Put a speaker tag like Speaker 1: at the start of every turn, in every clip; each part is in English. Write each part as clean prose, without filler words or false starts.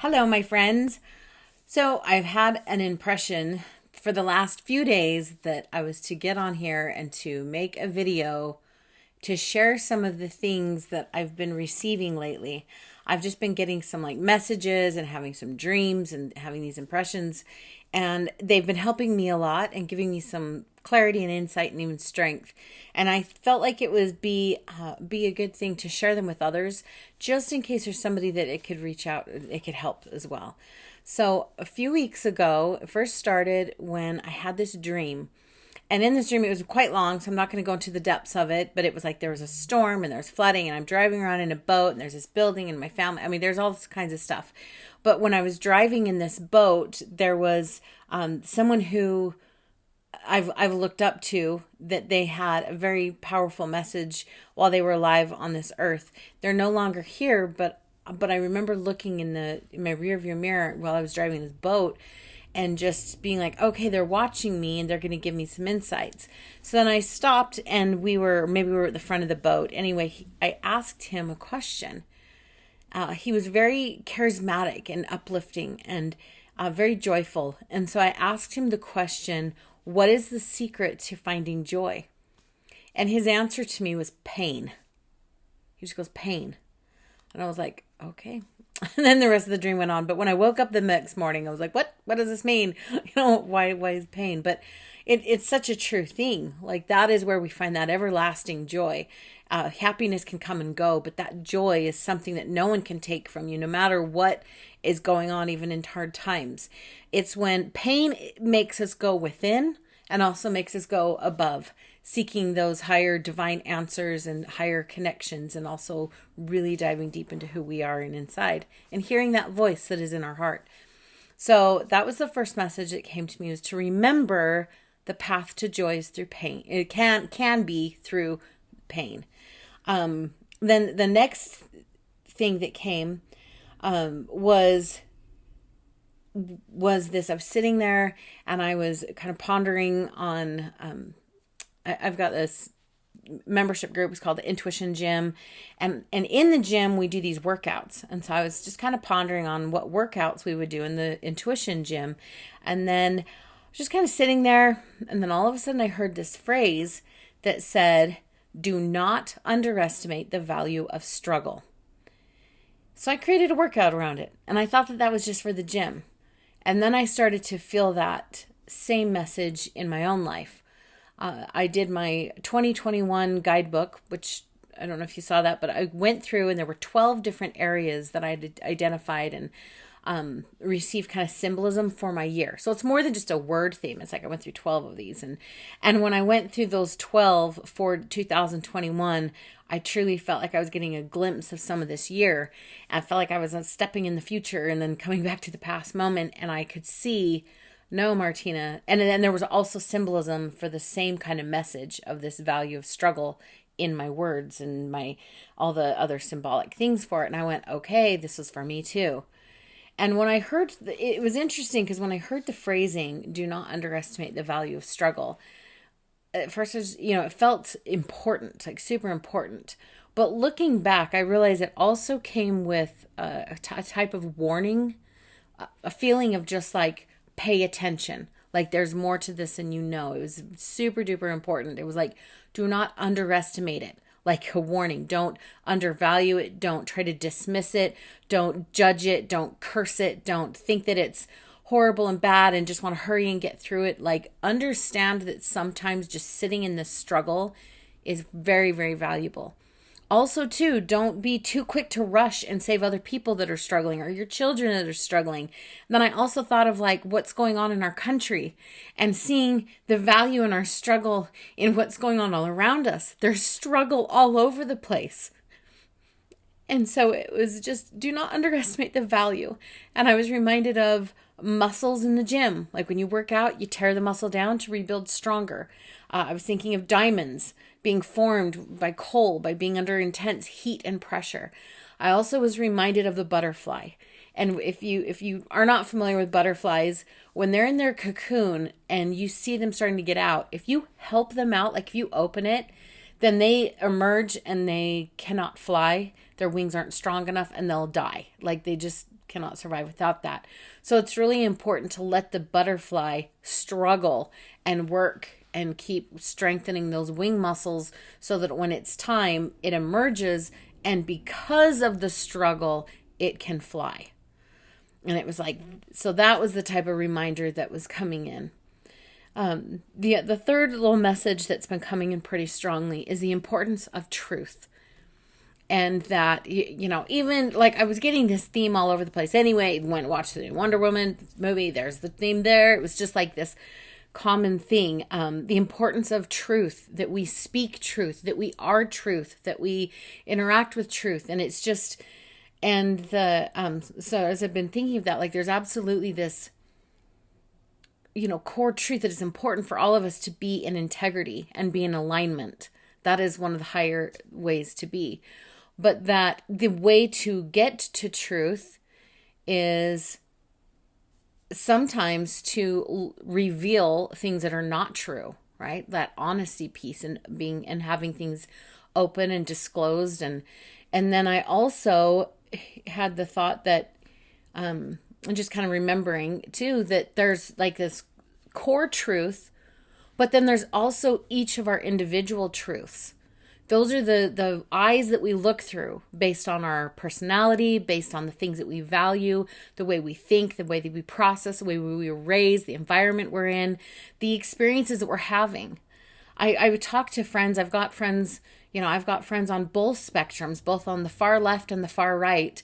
Speaker 1: Hello, my friends. So, I've had an impression for the last few days that I was to get on here and to make a video to share some of the things that I've been receiving lately. I've just been getting some messages and having some dreams and having these impressions, and they've been helping me a lot and giving me some clarity and insight and even strength. And I felt like it would be a good thing to share them with others, just in case there's somebody that it could reach out, it could help as well. So a few weeks ago, it first started when I had this dream. And in this dream, it was quite long, so I'm not going to go into the depths of it, but it was like there was a storm and there was flooding and I'm driving around in a boat and there's this building and my family. I mean, there's all this kinds of stuff. But when I was driving in this boat, there was someone who I've looked up to, that they had a very powerful message while they were alive on this earth. They're no longer here, but I remember looking in my rear view mirror while I was driving this boat and just being like, okay, they're watching me and they're going to give me some insights. So then I stopped and we were at the front of the boat. Anyway, I asked him a question. He was very charismatic and uplifting and very joyful. And so I asked him the question, what is the secret to finding joy? And his answer to me was pain. He just goes, pain. And I was like, okay. And then the rest of the dream went on. But when I woke up the next morning, I was like, what does this mean? Why is pain? But it's such a true thing. Like, that is where we find that everlasting joy. Happiness can come and go, but that joy is something that no one can take from you, no matter what is going on, even in hard times. It's when pain makes us go within and also makes us go above, seeking those higher divine answers and higher connections, and also really diving deep into who we are and inside and hearing that voice that is in our heart. So that was the first message that came to me, was to remember the path to joy is through pain. It can be through pain. Then the next thing that came was this. I was sitting there and I was kind of pondering on, I've got this membership group. It's called the Intuition Gym. And in the gym, we do these workouts. And so I was just kind of pondering on what workouts we would do in the Intuition Gym. And then I was just kind of sitting there. And then all of a sudden I heard this phrase that said, do not underestimate the value of struggle. So I created a workout around it. And I thought that was just for the gym. And then I started to feel that same message in my own life. I did my 2021 guidebook, which I don't know if you saw that, but I went through and there were 12 different areas that I had identified and received kind of symbolism for my year. So it's more than just a word theme. It's like I went through 12 of these. And when I went through those 12 for 2021, I truly felt like I was getting a glimpse of some of this year. I felt like I was stepping in the future and then coming back to the past moment, and I could see, no, Martina. And then there was also symbolism for the same kind of message of this value of struggle in my words and all the other symbolic things for it. And I went, okay, this was for me too. And when I heard, it was interesting because when I heard the phrasing, do not underestimate the value of struggle, at first, it felt important, like super important. But looking back, I realized it also came with a type of warning, a feeling of just like, pay attention. Like there's more to this than you know. It was super duper important. It was like, do not underestimate it. Like a warning. Don't undervalue it. Don't try to dismiss it. Don't judge it. Don't curse it. Don't think that it's horrible and bad and just want to hurry and get through it. Like, understand that sometimes just sitting in this struggle is very, very valuable. Also, too, don't be too quick to rush and save other people that are struggling or your children that are struggling. Then I also thought of like what's going on in our country and seeing the value in our struggle in what's going on all around us. There's struggle all over the place. And so it was just, do not underestimate the value. And I was reminded of muscles in the gym. Like when you work out, you tear the muscle down to rebuild stronger. I was thinking of diamonds being formed by coal, by being under intense heat and pressure. I also was reminded of the butterfly. And if you are not familiar with butterflies, when they're in their cocoon and you see them starting to get out, if you help them out, like if you open it, then they emerge and they cannot fly. Their wings aren't strong enough and they'll die. Like they just cannot survive without that. So it's really important to let the butterfly struggle and work and keep strengthening those wing muscles so that when it's time, it emerges, and because of the struggle, it can fly. And it was like, so that was the type of reminder that was coming in. The third little message that's been coming in pretty strongly is the importance of truth. And that, even like I was getting this theme all over the place anyway. Went and watched the new Wonder Woman movie. There's the theme there. It was just like this common thing. The importance of truth, that we speak truth, that we are truth, that we interact with truth. And it's just, and so as I've been thinking of that, like there's absolutely this, core truth that is important for all of us to be in integrity and be in alignment. That is one of the higher ways to be. But that the way to get to truth is sometimes to reveal things that are not true, right? That honesty piece and having things open and disclosed. And then I also had the thought that, and just kind of remembering too, that there's like this core truth, but then there's also each of our individual truths. Those are the eyes that we look through based on our personality, based on the things that we value, the way we think, the way that we process, the way we were raised, the environment we're in, the experiences that we're having. I would talk to friends. I've got friends on both spectrums, both on the far left and the far right,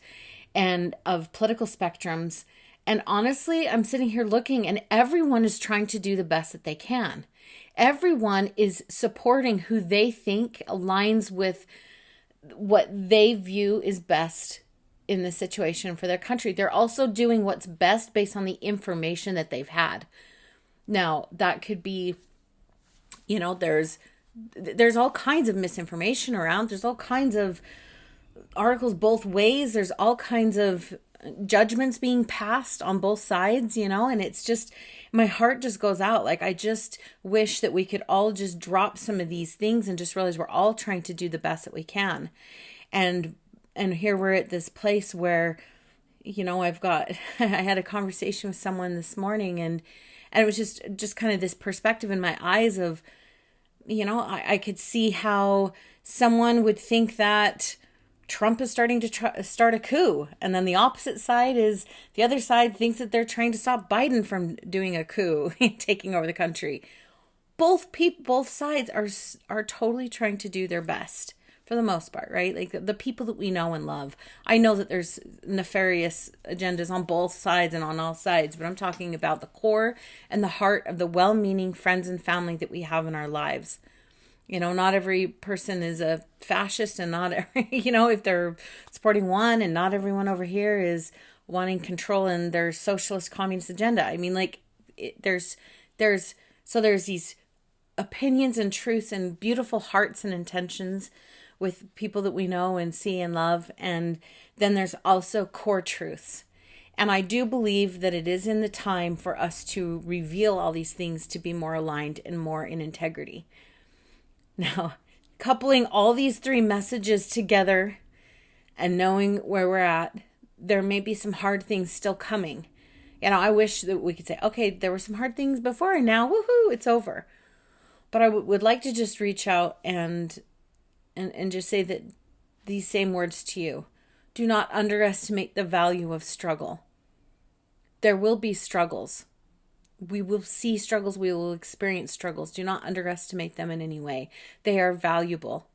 Speaker 1: and of political spectrums. And honestly, I'm sitting here looking, and everyone is trying to do the best that they can. Everyone is supporting who they think aligns with what they view is best in the situation for their country. They're also doing what's best based on the information that they've had. Now, that could be, there's all kinds of misinformation around. There's all kinds of articles both ways. There's all kinds of judgments being passed on both sides, and it's just, my heart just goes out. Like, I just wish that we could all just drop some of these things and just realize we're all trying to do the best that we can. And here we're at this place where, I had a conversation with someone this morning, and it was just kind of this perspective in my eyes of, I could see how someone would think that Trump is starting to start a coup. And then the opposite side is, the other side thinks that they're trying to stop Biden from doing a coup, taking over the country. Both sides are totally trying to do their best for the most part, right? Like the people that we know and love. I know that there's nefarious agendas on both sides and on all sides, but I'm talking about the core and the heart of the well-meaning friends and family that we have in our lives. Not every person is a fascist, and not every, if they're supporting one, and not everyone over here is wanting control in their socialist communist agenda. I mean, like, there's these opinions and truths and beautiful hearts and intentions with people that we know and see and love. And then there's also core truths. And I do believe that it is in the time for us to reveal all these things to be more aligned and more in integrity. Now, coupling all these three messages together and knowing where we're at, there may be some hard things still coming. I wish that we could say, okay, there were some hard things before, and now, woohoo, it's over. But I would like to just reach out and just say that these same words to you. Do not underestimate the value of struggle. There will be struggles. We will see struggles. We will experience struggles. Do not underestimate them in any way. They are valuable.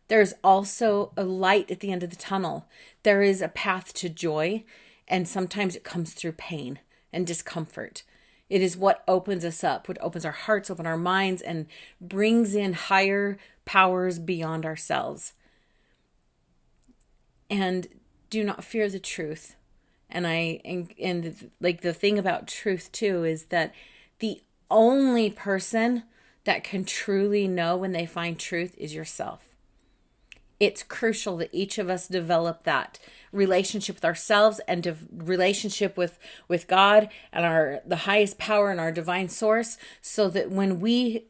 Speaker 1: There's also a light at the end of the tunnel. There is a path to joy, and sometimes it comes through pain and discomfort. It is what opens us up, what opens our hearts, open our minds, and brings in higher powers beyond ourselves. And do not fear the truth. And like the thing about truth too is that the only person that can truly know when they find truth is yourself. It's crucial that each of us develop that relationship with ourselves and relationship with God and the highest power and our divine source, so that when we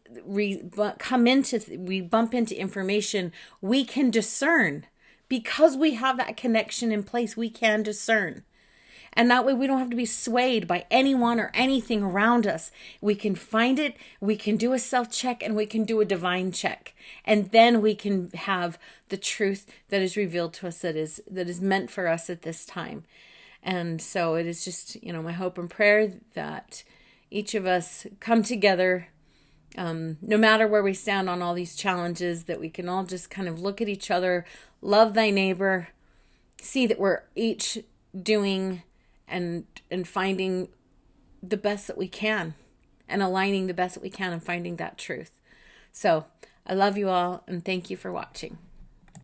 Speaker 1: bump into information, we can discern. Because we have that connection in place, we can discern. And that way we don't have to be swayed by anyone or anything around us. We can find it, we can do a self-check, and we can do a divine check. And then we can have the truth that is revealed to us that is meant for us at this time. And so it is just, my hope and prayer that each of us come together, no matter where we stand on all these challenges, that we can all just kind of look at each other, love thy neighbor, see that we're each doing and finding the best that we can, and aligning the best that we can and finding that truth. So I love you all, and thank you for watching.